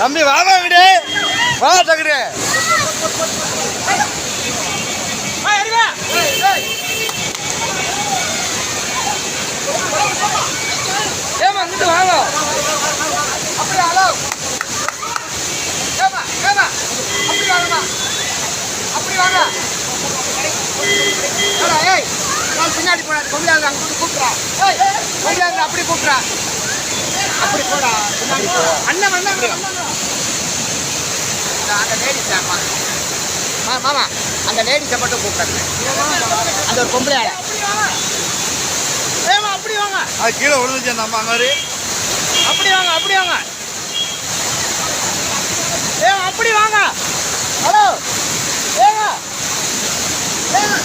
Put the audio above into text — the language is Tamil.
தம்பி வாமா விடு வா தகுடு ஏமா இங்கிட்டு வாங்க அப்படி ஹலோ ஏமா ஏமா அப்படி வாங்கம்மா அப்படி வாங்க ஏய் நான் பின்னாடி போனா கொண்டாங்க அங்க கூப்பிடுறா ஏய் கொண்டாங்க அப்படி கூப்பிடுறா அப்படி போடா அண்ணன் அண்ணன் அந்த லேடிஸ் மாமா அந்த லேடிஸை மட்டும் கூப்பிடுறேன் அந்த ஒரு பொம்பளை ஆளை ஏமா அப்படி வாங்க அது கீழே விழுந்துச்சு அந்த அம்மா மாதிரி அப்படி வாங்க அப்படி வாங்க ஏமா அப்படி வாங்க ஹலோ ஏங்க ஏங்க